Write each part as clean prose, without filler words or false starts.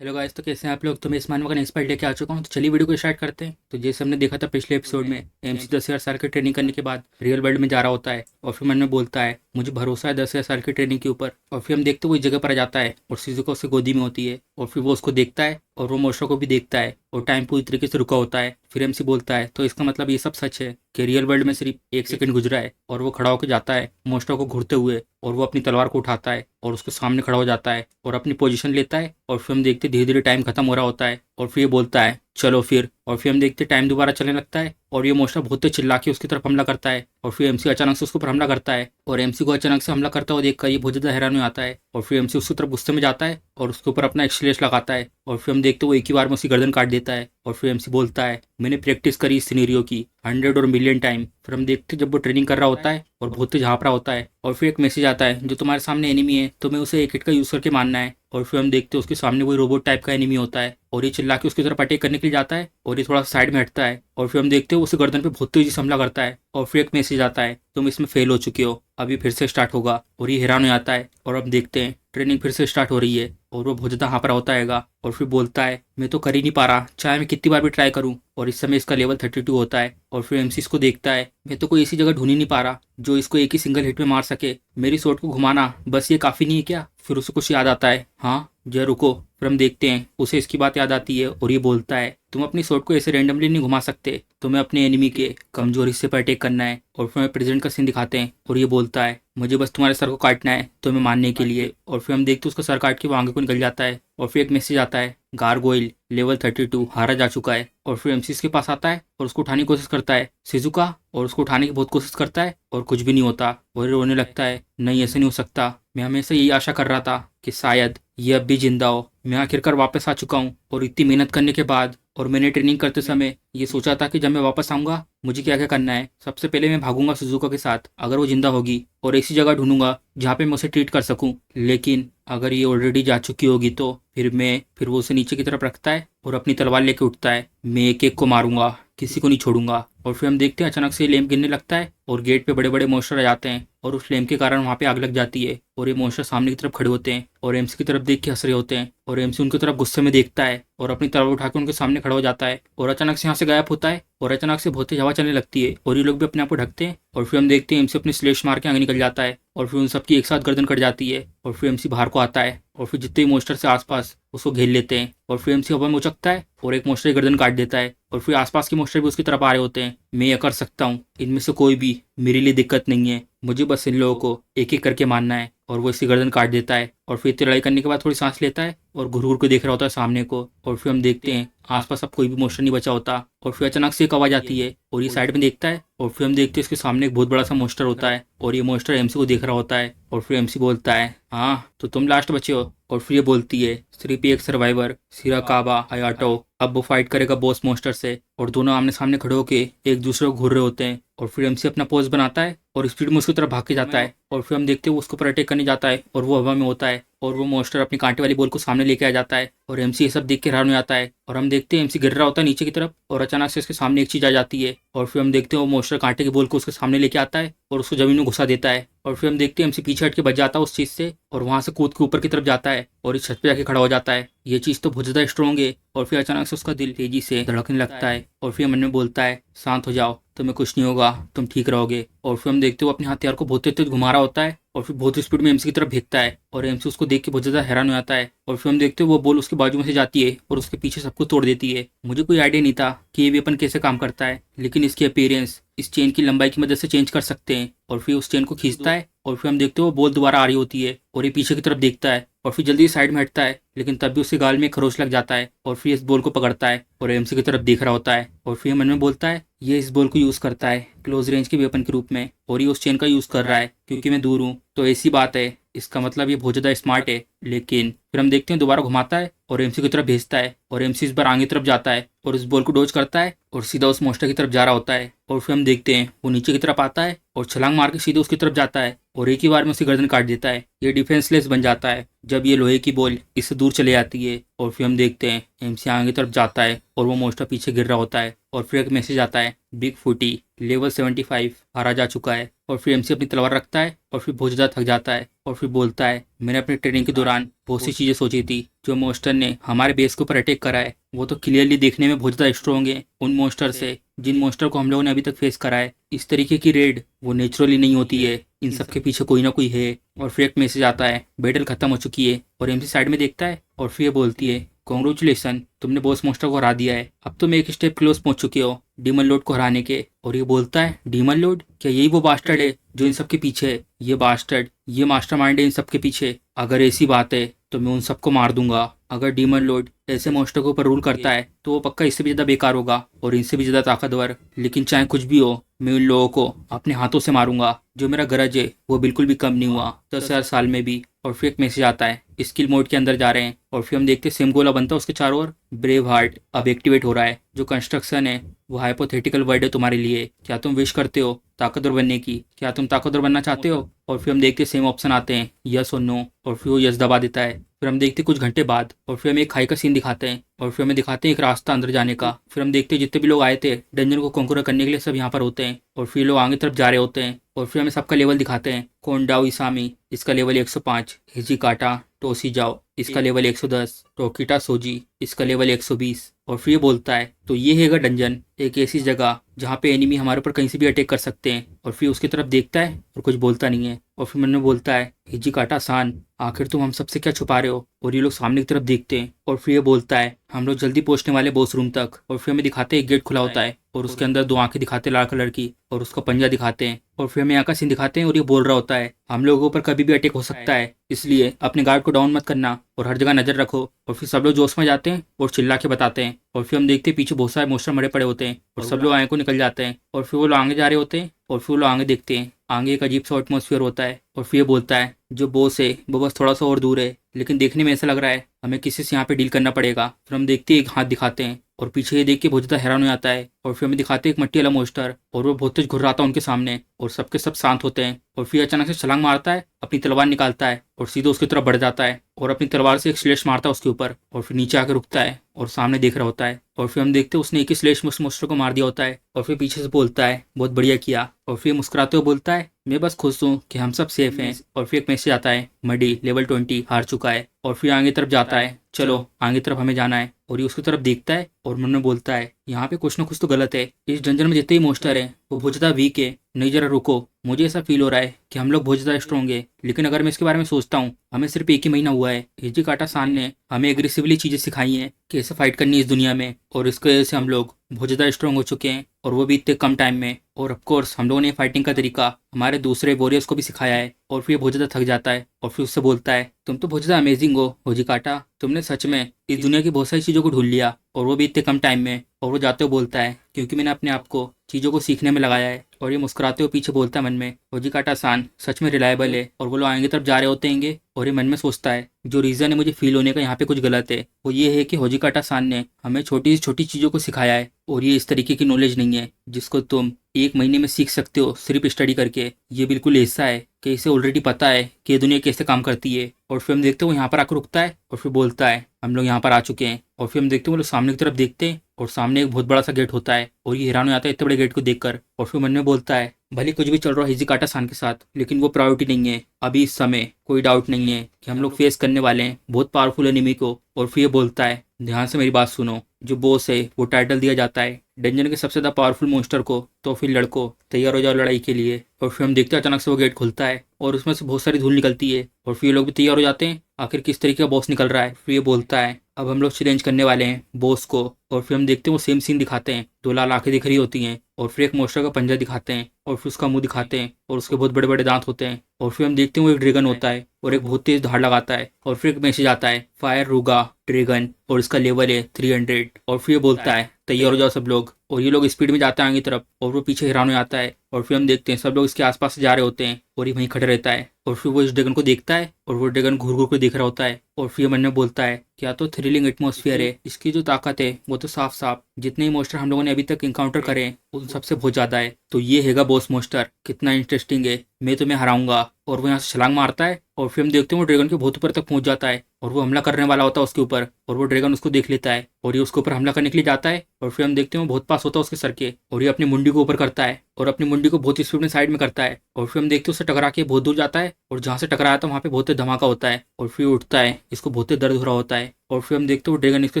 Hello guys, तो कैसे हैं आप लोग। तो मैं इस मानव का नेक्स्ट पार्ट लेके आ चुका हूँ। तो चलिए वीडियो को स्टार्ट करते हैं। तो जैसे हमने देखा था पिछले एपिसोड में, एमसी 10,000 साल की ट्रेनिंग करने के बाद रियल वर्ल्ड में जा रहा होता है और फिर मन में बोलता है मुझे भरोसा है 10,000 साल की ट्रेनिंग के ऊपर। और फिर हम देखते हैं वो इस जगह पर आ जाता है और शिजुका उसकी गोदी में होती है और फिर वो उसको देखता है और वो मोशो को भी देखता है और टाइम पूरी तरीके से रुका होता है। फिर एमसी बोलता है तो इसका मतलब ये सब सच है कि रियल वर्ल्ड में सिर्फ 1 सेकंड गुजरा है। और वो खड़ा होकर जाता है मोस्टो को घूरते हुए और वो अपनी तलवार को उठाता है और उसके सामने खड़ा हो जाता है और अपनी पोजीशन लेता है। और फिर हम देखते धीरे धीरे टाइम खत्म हो रहा होता है और फिर ये बोलता है चलो फिर। और फिर हम देखते टाइम दोबारा चलने लगता है और ये मोस्टो बहुत तेज चिल्ला के उसकी तरफ हमला करता है और फिर एमसी अचानक से उसके ऊपर हमला करता है और एमसी को अचानक से हमला करता हुआ देखकर ये बहुत ज्यादा हैरान हो आता है और फिर एमसी उसकी तरफ गुस्से में जाता है और उसके ऊपर अपना एक्सलेश लगाता है और फिर हम देखते वो एक ही बार में उसकी गर्दन काट देता है। और फिर एमसी बोलता है मैंने प्रैक्टिस करी इस सिनेरियो की 100 और मिलियन टाइम। फिर हम देखते जब वो ट्रेनिंग कर रहा होता है और बहुत तेज हाँफ रहा होता है और फिर एक मैसेज आता है जो तुम्हारे सामने एनिमी है तुम्हें उसे एक हिट का यूज करके मारना है। और फिर हम देखते उसके सामने वही रोबोट टाइप का एनिमी होता है और ये चिल्ला के उसकी तरफ अटैक करने के लिए जाता है और ये थोड़ा साइड में हटता है और फिर हम देखते हैं उसे गर्दन पे बहुत तेजी से हमला करता है और फिर एक मैसेज आता है तुम इसमें फेल हो चुके हो, अभी फिर से स्टार्ट होगा। और ये हैरान हो जाता है और अब देखते हैं ट्रेनिंग फिर से स्टार्ट हो रही है और वो बहुत ज्यादा हाँफ रहा होता है और फिर बोलता है मैं तो कर ही नहीं पा रहा चाहे मैं कितनी बार भी ट्राई करूं। और इस समय इसका लेवल 32 होता है और फिर एमसी इसको देखता है मैं तो कोई ऐसी जगह ढूंढ ही नहीं पा रहा जो इसको एक ही सिंगल हिट में मार सके, मेरी शॉट को घुमाना बस ये काफी नहीं है क्या। फिर उसे कुछ याद आता है, हाँ जरा रुको। फिर हम देखते हैं उसे इसकी बात याद आती है और ये बोलता है तुम अपनी शॉट को ऐसे रैंडमली नहीं घुमा सकते, तुम्हें अपने एनिमी के कमजोर हिस्से पर अटैक करना है। और फिर हमें प्रेसिडेंट का सीन दिखाते हैं और ये बोलता है मुझे बस तुम्हारे सर को काटना है तुम्हें मारने के लिए। और फिर हम देखते हैं उसका सर काट के वो आगे को निकल जाता है और फिर एक मैसेज आता है गारगोइल लेवल 32 हारा जा चुका है। और फिर एमसी के पास आता है और उसको उठाने की कोशिश करता है शिजुका, और उसको उठाने की बहुत कोशिश करता है और कुछ भी नहीं होता और ये रोने लगता है नहीं ऐसा नहीं हो सकता, मैं हमेशा यही आशा कर रहा था कि शायद ये अब भी जिंदा हो, मैं आखिरकार वापस आ चुका हूँ। और इतनी मेहनत करने के बाद और मैंने ट्रेनिंग करते समय ये सोचा था कि जब मैं वापस आऊंगा मुझे क्या क्या करना है। सबसे पहले मैं भागूंगा सुजुका के साथ अगर वो जिंदा होगी और ऐसी जगह ढूंढूंगा जहाँ पे मैं उसे ट्रीट कर सकूं, लेकिन अगर ये ऑलरेडी जा चुकी होगी तो फिर वो उसे नीचे की तरफ रखता है और अपनी तलवार लेके उठता है मैं एक एक को मारूंगा किसी को नहीं छोड़ूंगा। और फिर हम देखते हैं अचानक से लैंप गिरने लगता है और गेट पे बड़े बड़े मॉन्स्टर आ जाते हैं और उस लैंप के कारण वहाँ पे आग लग जाती है और ये मॉन्स्टर सामने की तरफ खड़े होते हैं और एमसी की तरफ देख के हंस रहे होते हैं और एमसी उनकी तरफ गुस्से में देखता है और अपनी तलवार उठा के उनके सामने खड़ा हो जाता है और अचानक से यहाँ से गायब होता है और अचानक से बहुत तेज हवा चलने लगती है और ये लोग भी अपने आप को ढकते हैं। और फिर हम देखते हैं एमसी अपनी स्लेश मार के आगे निकल जाता है और फिर उन सबकी एक साथ गर्दन कट जाती है और फिर एमसी बाहर को आता है और फिर जितने भी मोस्टर से आसपास उसको घेर लेते हैं और फिर एमसी हवा में उचकता है और एक मोस्टर की गर्दन काट देता है और फिर आसपास के मोस्टर भी उसकी तरफ आ रहे होते हैं। मैं यह कर सकता हूँ, इनमें से कोई भी मेरे लिए दिक्कत नहीं है, मुझे बस इन लोगों को एक एक करके मारना है। और वो इसकी गर्दन काट देता है और फिर इतनी लड़ाई करने के बाद थोड़ी सांस लेता है और घुर घुर के देख रहा होता है सामने को। और फिर हम देखते हैं आसपास अब कोई भी मोस्टर नहीं बचा होता और फिर अचानक से एक आवाज आती है और ये साइड में देखता है और फिर हम देखते हैं इसके सामने एक बहुत बड़ा सा मोस्टर होता है और ये मोस्टर एमसी को देख रहा होता है और फिर एमसी बोलता है हाँ तो तुम लास्ट बचे हो। और फिर ये बोलती है सिर्फ एक सर्वाइवर सिराकाबा हायाटो अब वो फाइट करेगा बॉस मोस्टर से। और दोनों आमने सामने खड़े होके एक दूसरे को घूर रहे होते हैं और फिर एमसी अपना पोज बनाता है और स्पीड में उसकी तरफ भाग के जाता है और फिर हम देखते हैं वो उसके ऊपर अटैक करने जाता है और वो हवा में होता है और वो मोस्टर अपनी कांटे वाली बॉल को सामने लेके आ जाता है और एमसी ये सब देख के हैरान हो जाता है और हम देखते हैं एमसी गिर रहा होता है नीचे की तरफ और अचानक से इसके सामने एक चीज आ जाती है और फिर हम देखते हैं वो मोस्टर कांटे की बॉल को उसके सामने लेके आता है और उसको जमीन में घुसा देता है। और फिर हम देखते हैं एमसी पीछे हट के बच जाता है उस चीज से और वहां से कूद के ऊपर की तरफ जाता है और इस छत पे जाके खड़ा हो जाता है। ये चीज तो बहुत ज्यादा स्ट्रॉन्ग है। और फिर अचानक से उसका दिल तेजी से धड़कने लगता है और फिर मन में बोलता है शांत हो जाओ, तुम्हें कुछ नहीं होगा, तुम ठीक रहोगे। और फिर हम देखते हो अपने हथियार को बहुत तेज घुमा रहा होता है और फिर बहुत स्पीड में एमसी की तरफ भेजता है और एमसी उसको देख के बहुत ज्यादा हैरान हो जाता है। और फिर हम देखते हो वो बॉल उसके बाजू में से जाती है और उसके पीछे सबको तोड़ देती है। मुझे कोई आइडिया नहीं था कि ये वेपन कैसे काम करता है, लेकिन इसकी अपीयरेंस इस चेन की लंबाई की मदद से चेंज कर सकते हैं। और फिर उस चेन को खींचता है और फिर हम देखते हो वो बॉल दोबारा आ रही होती है और ये पीछे की तरफ देखता है और फिर जल्दी साइड में हटता है, लेकिन तब भी उसके गाल में खरोच लग जाता है और फिर इस बॉल को पकड़ता है और एमसी की तरफ देख रहा होता है। और फिर मन में बोलता है ये इस बॉल को यूज करता है क्लोज रेंज के वेपन के रूप में और ये उस चेन का यूज कर रहा है क्योंकि मैं दूर हूँ, तो ऐसी बात है, इसका मतलब ये बहुत ज्यादा स्मार्ट है। लेकिन फिर हम देखते हैं दोबारा घुमाता है और एमसी की तरफ भेजता है और एमसी इस बार आगे तरफ जाता है और उस बॉल को डोज करता है और सीधा उस मोस्टर की तरफ जा रहा होता है। और फिर हम देखते हैं वो नीचे की तरफ आता है और छलांग मार के सीधे उसकी तरफ जाता है और एक ही बार में उसकी गर्दन काट देता है ये डिफेंसलेस बन जाता है जब ये लोहे की बॉल इससे दूर चले जाती है। और फिर हम देखते हैं एमसी आगे की तरफ जाता है और वो मोस्टर पीछे गिर रहा होता है। और फिर एक मैसेज आता है, बिग फूटी लेवल 75 हारा जा चुका है। और फिर एमसी अपनी तलवार रखता है और फिर बहुत ज़्यादा थक जाता है और फिर बोलता है, मैंने अपनी ट्रेनिंग के दौरान बहुत सी चीज़ें सोची थी। जो मोस्टर ने हमारे बेस के ऊपर अटैक करा है वो तो क्लियरली देखने में बहुत ज़्यादा स्ट्रॉन्ग है उन मोस्टर से जिन मोस्टर को हम लोगों ने अभी तक फेस करा है। इस तरीके की रेड वो नेचुरली नहीं होती है, इन सब के पीछे कोई ना कोई है। और फिर एक मैसेज आता है, बैटल खत्म हो चुकी है। और एमसी साइड में देखता है और फिर ये बोलती है, कॉन्ग्रेचुलेसन, तुमने बॉस मोस्टर को हरा दिया है। अब तुम एक स्टेप क्लोज पहुंच चुके हो डीमन लॉर्ड को हराने के। और ये बोलता है, डीमन लॉर्ड? क्या यही वो बास्टर्ड है जो इन सब के पीछे है? ये बास्टर्ड, ये मास्टरमाइंड है इन सब के पीछे। अगर ऐसी बात है तो मैं उन सबको मार दूंगा। अगर डीमन लॉर्ड ऐसे मोस्टर के ऊपर रूल करता है तो वो पक्का इससे भी ज्यादा बेकार होगा और इनसे भी ज्यादा ताकतवर। लेकिन चाहे कुछ भी हो, मैं उन लोगों को अपने हाथों से मारूंगा। जो मेरा गरज है वो बिल्कुल भी कम नहीं हुआ 10,000 साल में भी। और फिर एक मैसेज आता है, स्किल मोड के अंदर जा रहे हैं। और फिर हम देखते हैं सेम गोला बनता है उसके चारों ओर। ब्रेव हार्ट अब एक्टिवेट हो रहा है। जो कंस्ट्रक्शन है वो हाइपोथेटिकल वर्ड है तुम्हारे लिए। क्या तुम विश करते हो ताकतवर बनने की? क्या तुम ताकतवर बनना चाहते हो? और फिर हम देखते हैं सेम ऑप्शन आते हैं, यस और नो। और फिर वो यस दबा देता है। फिर हम देखते हैं कुछ घंटे बाद और फिर हमें एक खाई का सीन दिखाते हैं। और फिर हमें दिखाते हैं एक रास्ता अंदर जाने का। फिर हम देखते हैं जितने भी लोग आए थे डंजन को कॉन्कर करने के लिए सब यहाँ पर होते हैं। और फिर लोग आगे तरफ जा रहे होते हैं। और फिर हमें सबका लेवल दिखाते हैं। कोंडाओ इसामी, इसका लेवल 105। हिजिकाटा टोसी जाओ, इसका लेवल 110। टोकिटा सोजी, इसका लेवल 120। और फिर ये बोलता है, तो ये हैगा डंजन, एक ऐसी जगह जहाँ पे एनिमी हमारे ऊपर कहीं से भी अटैक कर सकते हैं। और फिर उसकी तरफ देखता है और कुछ बोलता नहीं है। और फिर मन में बोलता है, हिजिकाटा सान, आखिर तुम हम सबसे क्या छुपा रहे हो? और ये लोग सामने की तरफ देखते हैं। और फिर ये बोलता है, हम लोग जल्दी पहुंचने वाले बॉस रूम तक। और फिर हमें दिखाते हैं एक गेट खुला होता है और उसके अंदर दो आंखें दिखाते हैं लाल कलर की और उसका पंजा दिखाते हैं। और फिर हमें यहाँ का सीन दिखाते हैं और ये बोल रहा होता है, हम लोगों पर कभी भी अटैक हो सकता है, इसलिए अपने गार्ड को डाउन मत करना और हर जगह नजर रखो। और फिर सब लोग जोश में जाते हैं और चिल्ला के बताते हैं। और फिर हम देखते हैं पीछे बहुत सारे मोस्टर मरे पड़े होते हैं और सब लोग आगे को निकल जाते हैं। और फिर वो लोग आगे जा रहे होते हैं और फिर वो लोग आगे देखते हैं। आगे एक अजीब सा एटमोसफियर होता है। और फिर ये बोलता है, जो बॉस है वो बस थोड़ा सा और दूर है, लेकिन देखने में ऐसा लग रहा है हमें किसी से यहाँ पे डील करना पड़ेगा। फिर हम देखते हैं एक हाथ दिखाते हैं और पीछे ये देख के बहुत ज़्यादा हैरान हो जाता है। और फिर हमें दिखाते हैं एक मट्टी वाला मोस्टर और वो बहुत तेज घुर रहा था उनके सामने और सबके सब शांत होते हैं। और फिर अचानक से छलांग मारता है, अपनी तलवार निकालता है और सीधे उसकी तरफ बढ़ जाता है और अपनी तलवार से एक स्लेश मारता है उसके ऊपर। और फिर नीचे आकर रुकता है और सामने देख रहा होता है। और फिर हम देखते हैं उसने एक ही स्लेश में उस मोस्टर को मार दिया होता है। और फिर पीछे से बोलता है, बहुत बढ़िया किया। और फिर मुस्कुराते हुए बोलता है, मैं बस खुश हूँ कि हम सब सेफ हैं। और फिर एक मैसेज आता है, मडी लेवल 20 हार चुका है। और फिर आगे तरफ जाता है, चलो आगे तरफ हमें जाना है। और ये उसकी तरफ देखता है और मन में बोलता है, यहाँ पे कुछ ना कुछ तो गलत है। इस डंजन में जितने ही मोस्टर हैं वो बहुत ज़्यादा वीक है। नहीं, जरा रुको, मुझे ऐसा फील हो रहा है कि हम लोग बहुत ज़्यादा स्ट्रॉन्ग है। लेकिन अगर मैं इसके बारे में सोचता हूँ, हमें सिर्फ एक ही महीना हुआ है। हिजिकाटा सान ने हमें एग्रेसिवली चीज़ें सिखाई हैं कैसे फाइट करनी है इस दुनिया में, और इसकी वजह से हम लोग बहुत ज़्यादा स्ट्रॉन्ग हो चुके हैं और वो भी इतने कम टाइम में। और ऑफ कोर्स हम लोगों ने फाइटिंग का तरीका हमारे दूसरे वॉरियर्स को भी सिखाया है। और फिर बहुत ज़्यादा थक जाता है और फिर उससे बोलता है, तुम तो बहुत ज़्यादा अमेजिंग हो हिजिकाटा, तुमने सच में इस दुनिया की बहुत सारी चीज़ों को ढूंढ लिया और वो भी इतने कम टाइम में। और वो जाते हुए बोलता है, क्योंकि मैंने अपने आप को चीज़ों को सीखने में लगाया है। और ये मुस्कुराते हुए पीछे बोलता है मन में, हिजिकाटा सान सच में रिलायबल है। और वो लोग आगे तरफ जा रहे होते हैं और ये मन में सोचता है, जो रीज़न है मुझे फील होने का यहाँ पे कुछ गलत है, वो ये है कि हिजिकाटा सान ने हमें छोटी से छोटी चीज़ों को सिखाया है और ये इस तरीके की नॉलेज नहीं है जिसको तुम एक महीने में सीख सकते हो सिर्फ स्टडी करके। ये बिल्कुल ऐसा है कि इसे ऑलरेडी पता है कि ये दुनिया कैसे काम करती है। और फिर हम देखते हैं वो यहाँ पर आकर रुकता है और फिर बोलता है, हम लोग यहाँ पर आ चुके हैं। और फिर हम देखते हैं वो लोग सामने की तरफ देखते हैं और सामने एक बहुत बड़ा सा गेट होता है और ये हैरान हो जाता है इतने बड़े गेट को देखकर। और फिर मन में बोलता है, भले कुछ भी चल रहा है हिजिकाटा सान के साथ, लेकिन वो प्रायोरिटी नहीं है अभी इस समय। कोई डाउट नहीं है कि हम लोग फेस करने वाले हैं बहुत पावरफुल एनिमी को। और फिर ये बोलता है, ध्यान से मेरी बात सुनो, जो बॉस है वो टाइटल दिया जाता है डंजन के सबसे ज़्यादा पावरफुल मोस्टर को। तो फिर लड़कों तैयार हो जाओ लड़ाई के लिए। और फिर हम देखते हैं अचानक से वो गेट खुलता है और उसमें से बहुत सारी धूल निकलती है और फिर ये लोग भी तैयार हो जाते हैं आखिर किस तरीके का बॉस निकल रहा है। फिर ये बोलता है, अब हम लोग चैलेंज करने वाले हैं बॉस को। और फिर हम देखते हैं वो सेम सीन दिखाते हैं, दो लाल आंखें दिख रही होती हैं और फिर एक मोस्टर का पंजा दिखाते हैं और फिर उसका मुंह दिखाते हैं और उसके बहुत बड़े बड़े दांत होते हैं। और फिर हम देखते हैं वो एक ड्रैगन होता है और एक बहुत तेज धार लगाता है। और फिर एक मैसेज आता है, फायर रूगा ड्रैगन, और इसका लेवल है 300। और फिर ये बोलता है, तैयार हो जाओ सब लोग। और ये लोग स्पीड में जाते हैं आगे तरफ और वो पीछे हैरान हो जाता है। और फिर हम देखते हैं सब लोग इसके आसपास से जा रहे होते हैं और ये वहीं खड़ा रहता है। और फिर वो इस ड्रैगन को देखता है और वो ड्रैगन घूर घूर कर देख रहा होता है। और फिर मन में बोलता है, क्या तो थ्रिलिंग एटमॉस्फेयर है, इसकी जो ताकत है वो तो साफ साफ जितने ही मोस्टर हम लोगों ने अभी तक इनकाउंटर करे उन सबसे बहुत ज्यादा है। तो ये हैगा बॉस मोस्टर, कितना इंटरेस्टिंग है, मैं तुम्हें हराऊंगा और वो यहाँ से छलांग मारता है और फिर हम देखते हैं वो ड्रैगन के बहुत ऊपर तक पहुंच जाता है और वो हमला करने वाला होता है उसके ऊपर और वो ड्रैगन उसको देख लेता है और ये उसके ऊपर हमला करने के लिए जाता है और फिर हम देखते हैं वो बहुत पास होता है उसके सर के और ये अपनी मुंडी को ऊपर करता है और अपनी मुंडी को बहुत स्पीड में साइड में करता है और फिर हम देखते हैं उससे टकरा के बहुत दूर जाता है और जहाँ से टकराया था वहाँ पे बहुत धमाका होता है और फिर उठता है, इसको बहुत दर्द हो रहा होता है और फिर हम देखते हैं वो ड्रैगन इसके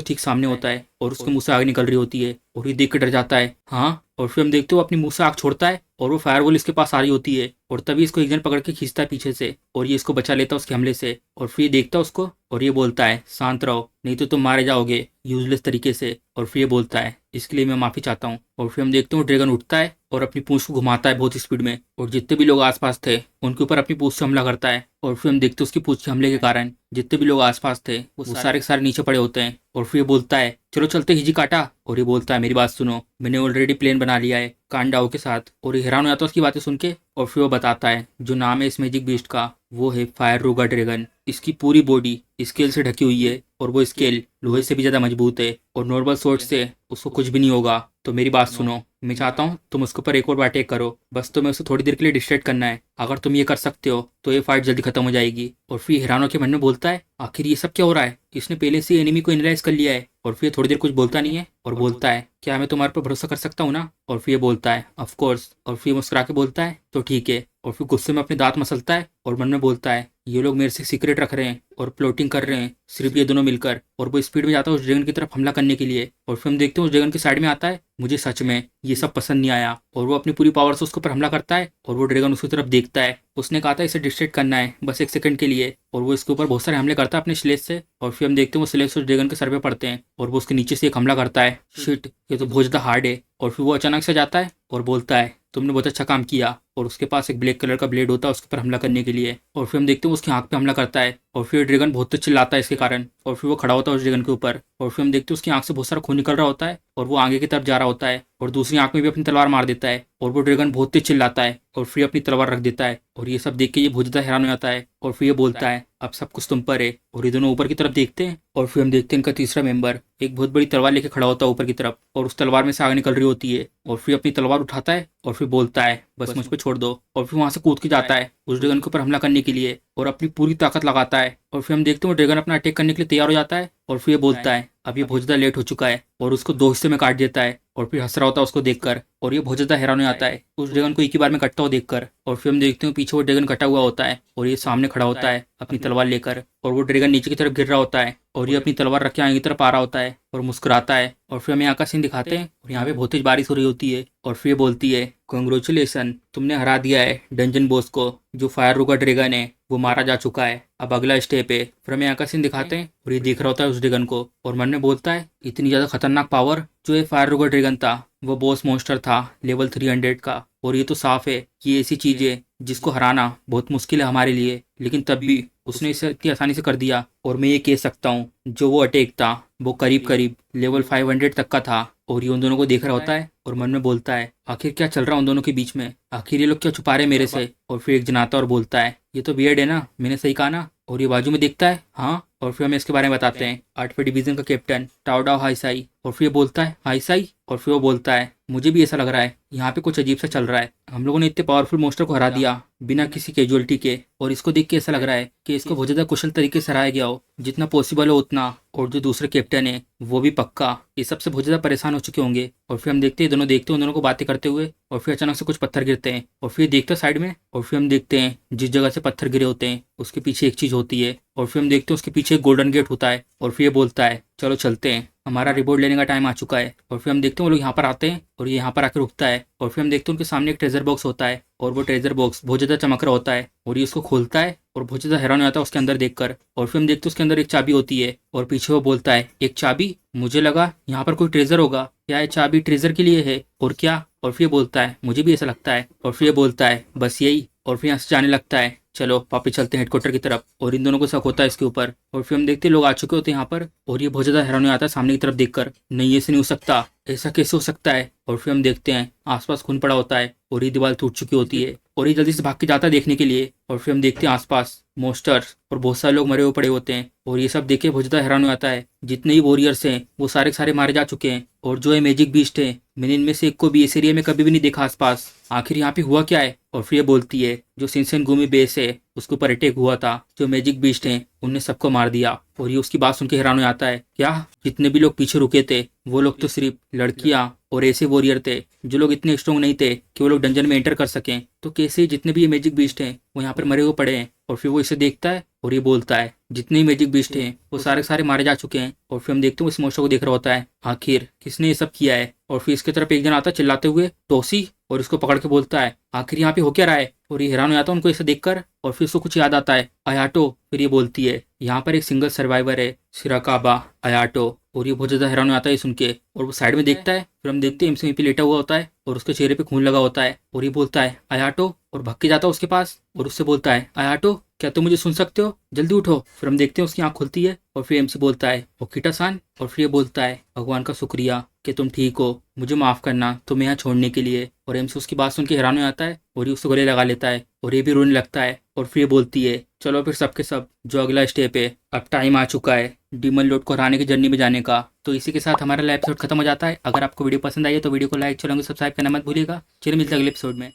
ठीक सामने होता है और उसके मुंह से आग निकल रही होती है और ये देख कर डर जाता है। हाँ, और फिर हम देखते हो अपनी मुंह से आग छोड़ता है और वो फायरवॉल इसके पास आ रही होती है और तभी इसको एक जन पकड़ के खींचता है पीछे से और ये इसको बचा लेता है उसके हमले से और फिर ये देखता है उसको और ये बोलता है शांत रहो नहीं तो तुम मारे जाओगे यूजलेस तरीके से। और फिर ये बोलता है इसके लिए मैं माफी चाहता हूँ। और फिर हम देखते हैं ड्रैगन उठता है और अपनी पूंछ को घुमाता है बहुत स्पीड में और जितने भी लोग आसपास थे उनके ऊपर अपनी पूंछ से हमला करता है और फिर हम देखते हैं उसकी पूंछ के हमले के कारण जितने भी लोग आसपास थे वो सारे के सारे नीचे पड़े होते हैं। और फिर ये बोलता है चलो चलते हिजी काटा और ये बोलता है मेरी बात सुनो, मैंने ऑलरेडी प्लान बना लिया है कांडाओ के साथ। और ये हैरान हो जाता है उसकी बातें सुन के और फिर वो बताता है जो नाम है इस मैजिक बीस्ट का वो है फायर रूगा ड्रैगन। इसकी पूरी बॉडी स्केल से ढकी हुई है और वो स्केल लोहे से भी ज्यादा मजबूत है और नॉर्मल सोर्ट से उसको कुछ भी नहीं होगा। तो मेरी बात सुनो, मैं चाहता हूँ तुम उसके ऊपर एक और बार अटैक करो, बस तुम्हें उसे थोड़ी देर के लिए डिस्ट्रैक्ट करना है। अगर तुम ये कर सकते हो तो ये फाइट जल्दी खत्म हो जाएगी। और फिर हैरानों के मन में बोलता है आखिर ये सब क्या हो रहा है, इसने पहले से एनिमी को एनालाइज कर लिया है। और फिर थोड़ी देर कुछ बोलता नहीं है और बोलता है क्या मैं तुम्हारे पर भरोसा कर सकता हूँ ना। और फिर बोलता है ऑफ कोर्स। और फिर मुस्कुरा के बोलता है तो ठीक है। और फिर गुस्से में अपने दांत मसलता है और मन में बोलता है ये लोग मेरे से सीक्रेट रख रहे हैं और प्लॉटिंग कर रहे हैं सिर्फ ये दोनों मिलकर। और वो स्पीड में जाता है उस ड्रैगन की तरफ हमला करने के लिए और फिर हम देखते हैं उस ड्रैगन की साइड में आता है। मुझे सच में ये सब पसंद नहीं आया और वो अपनी पूरी पावर से उसके ऊपर हमला करता है और वो ड्रैगन उसकी तरफ देखता है। उसने कहा था इसे डिस्ट्रैक्ट करना है बस एक सेकंड के लिए और वो इसके ऊपर बहुत सारे हमले करता है अपने स्लेज से। और फिर हम देखते हैं वो स्लेज उस ड्रैगन के सर पे पड़ते हैं और वो उसके नीचे से एक हमला करता है। शिट, ये तो बहुत ज्यादा हार्ड है। और फिर वो अचानक से जाता है और बोलता है तुमने बहुत अच्छा काम किया और उसके पास एक ब्लैक कलर का ब्लेड होता है उसके ऊपर हमला करने के लिए। और फिर हम देखते हैं उसकी आंख पे हमला करता है और फिर ड्रैगन बहुत तेज चिल्लाता है इसके कारण और फिर वो खड़ा होता है उस ड्रैगन के ऊपर। और फिर हम देखते हैं उसकी आंख से बहुत सारा खून निकल रहा होता है और वो आगे की तरफ जा रहा होता है और दूसरी आंख में भी अपनी तलवार मार देता है और वो ड्रैगन बहुत तेज चिल्लाता है और फिर अपनी तलवार रख देता है। और ये सब देख के ये बहुत ज्यादा हैरान हो जाता है और फिर ये बोलता है अब सब कुछ तुम पर है। और ये दोनों ऊपर की तरफ देखते हैं और फिर हम देखते हैं इनका तीसरा मेंबर एक बहुत बड़ी तलवार लेके खड़ा होता है ऊपर की तरफ और उस तलवार में से आग निकल रही होती है और फिर अपनी तलवार उठाता है और फिर बोलता है बस मुझ पे छोड़ दो। और फिर वहां से कूद के जाता है उस ड्रैगन के ऊपर हमला करने के लिए और अपनी पूरी ताकत लगाता है। और फिर हम देखते हैं वो ड्रैगन अपना अटैक करने के लिए तैयार हो जाता है और फिर ये बोलता है अब ये बहुत ज्यादा लेट हो चुका है और उसको दो हिस्से में काट देता है और फिर हंस रहा होता है उसको देखकर और ये बहुत ज्यादा हैरान हो जाता है उस ड्रैगन को एक ही बार में कटता हुआ देखकर। और फिर हम देखते हैं पीछे वो ड्रैगन कटा हुआ होता है और ये सामने खड़ा होता है अपनी तलवार लेकर और वो ड्रैगन नीचे की तरफ गिर रहा होता है और ये अपनी तलवार रख के आगे की तरफ आ रहा होता है और मुस्कुराता है। और फिर हमें यहाँ का सीन दिखाते हैं और यहाँ पे बहुत तेज बारिश हो रही होती है और फिर बोलती है कॉन्ग्रेचुलेसन, तुमने हरा दिया है डंजन बॉस को। जो फायर रूगा ड्रैगन है वो मारा जा चुका है, अब अगला स्टेप है। फिर हमें यहाँ का सीन दिखाते हैं और ये देख रहा होता है उस ड्रैगन को और मन में बोलता है इतनी ज्यादा खतरनाक पावर। जो ये फायर रूगा ड्रैगन था वो बॉस मॉन्स्टर था लेवल 300 का और ये तो साफ है कि ऐसी चीज है जिसको हराना बहुत मुश्किल है हमारे लिए, लेकिन तब भी उसने इसे इतनी आसानी से कर दिया। और मैं ये कह सकता हूँ जो वो अटैक था वो करीब करीब लेवल 500 तक का था। और ये उन दोनों को देख रहा होता है और मन में बोलता है आखिर क्या चल रहा है उन दोनों के बीच में, आखिर ये लोग क्या छुपा रहे मेरे से। और फिर एक जन आता है और बोलता है ये तो वियर्ड है ना, मैंने सही कहा ना। और ये बाजू में देखता है हाँ। और फिर हमें इसके बारे में बताते हैं 8वें डिवीजन का कैप्टन टाओडाओ हाईसाई। और फिर बोलता है हाईसाई। और फिर वो बोलता है मुझे भी ऐसा लग रहा है यहाँ पे कुछ अजीब सा चल रहा है, हम लोगों ने इतने पावरफुल मॉन्स्टर को हरा दिया बिना किसी कैजुअलिटी के और इसको देख के ऐसा लग रहा है कि इसको बहुत ज्यादा कुशल तरीके से हराया गया हो, जितना पॉसिबल हो उतना। और जो दूसरे कैप्टन है वो भी पक्का ये सबसे बहुत ज्यादा परेशान हो चुके होंगे। और फिर हम देखते हैं दोनों देखते हैं उन दोनों को बातें करते हुए और फिर अचानक से कुछ पत्थर गिरते हैं और फिर देखते हैं साइड में और फिर हम देखते हैं जिस जगह से पत्थर गिरे होते हैं उसके पीछे एक चीज होती है और फिर हम देखते हैं उसके पीछे एक गोल्डन गेट होता है। और फिर ये बोलता है चलो चलते हैं, हमारा रिवॉर्ड लेने का टाइम आ चुका है। और फिर हम देखते हैं वो लोग यहाँ पर आते हैं और ये यहाँ पर आकर रुकता है और फिर हम देखते हैं उनके सामने एक ट्रेजर बॉक्स होता है और वो ट्रेजर बॉक्स बहुत ज्यादा चमक रहा होता है और ये उसको खोलता है और बहुत ज्यादा हैरान हो जाता है उसके अंदर देखकर। और फिर हम देखते हैं उसके अंदर एक चाबी होती है और पीछे वो बोलता है एक चाबी, मुझे लगा यहाँ पर कोई ट्रेजर होगा, क्या ये चाबी ट्रेजर के लिए है और क्या। और फिर बोलता है मुझे भी ऐसा लगता है। और फिर बोलता है बस यही। और फिर यहाँ से जाने लगता है चलो वापस चलते हैं हेडक्वार्टर की तरफ। और इन दोनों को शक होता है इसके ऊपर और फिर हम देखते हैं लोग आ चुके होते हैं यहाँ पर और ये बहुत ज्यादा हैरान हो जाता है सामने की तरफ देखकर, नहीं ऐसे नहीं हो सकता, ऐसा कैसे हो सकता है। और फिर हम देखते हैं आसपास खून पड़ा होता है और ये दीवार टूट चुकी होती है और ये जल्दी से भाग के जाता है देखने के लिए। और फिर हम देखते हैं आसपास मोस्टर्स और बहुत सारे लोग मरे हुए पड़े होते हैं। और ये सब देख के बहुत ज़्यादा हैरान हो जाता है, जितने ही वॉरियर्स हैं वो सारे के सारे मारे जा चुके हैं। और जो है मैजिक बीस्ट है, मैंने इनमें से एक को भी इस एरिया में कभी भी नहीं देखा आसपास। आखिर यहाँ पे हुआ क्या है? और फिर ये बोलती है जो शिनसेनगुमी बेस है उसके ऊपर अटैक हुआ था, जो मैजिक बीस्ट हैं उनने सबको मार दिया। और ये उसकी बात सुन के हैरान हो जाता है, क्या जितने भी लोग पीछे रुके थे वो लोग तो सिर्फ लड़कियां और ऐसे वॉरियर थे जो लोग इतने स्ट्रॉन्ग नहीं थे कि वो लोग डंजन में एंटर कर सकें। तो कैसे जितने भी ये मैजिक बीस्ट हैं वो यहाँ पर मरे हुए पड़े हैं? और फिर वो इसे देखता है और ये बोलता है जितने ही मैजिक बीस्ट हैं वो सारे के सारे मारे जा चुके हैं। और फिर हम देखते हैं इस मोस्टर को देख रहा होता है, आखिर किसने ये सब किया है। और फिर इसकी तरफ एक जन आता है चिल्लाते हुए, टोसी, और इसको पकड़ के बोलता है आखिर यहाँ पे हो क्या रहा है। और ये हैरान हो जाता है उनको इसे देखकर। और फिर उसको कुछ याद आता है, अयाटो। फिर ये बोलती है यहाँ पर एक सिंगल सर्वाइवर है, शिराकाबा अयाटो। और ये बहुत ज्यादा हैरान हो जाता है ये सुन के। और वो साइड में देखता है, फिर हम देखते हैं एमसी वहीं पे लेटा हुआ होता है और उसके चेहरे पे खून लगा होता है। और ये बोलता है अयाटो, और भाग के जाता है उसके पास और उससे बोलता है अयाटो क्या तुम मुझे सुन सकते हो, जल्दी उठो। फिर हम देखते हैं उसकी आंख खुलती है और फिर एमसी बोलता है ओकिटा सान। और फिर ये बोलता है भगवान का शुक्रिया कि तुम ठीक हो, मुझे माफ करना तुम्हें यहाँ छोड़ने के लिए। और एमसी उसकी बात सुन के हैरान हो जाता है और ये उससे गले लगा लेता है और ये भी रोने लगता है। और फिर ये बोलती है चलो फिर सबके सब जो अगला स्टेप है, अब टाइम आ चुका है डीमन लॉर्ड को हराने की जर्नी में जाने का। तो इसी के साथ हमारा एपिसोड खत्म हो जाता है। अगर आपको वीडियो पसंद आई है तो वीडियो को लाइक, चैनल को सब्सक्राइब करना मत भूलिएगा। चलिए मिलते हैं अगले एपिसोड में।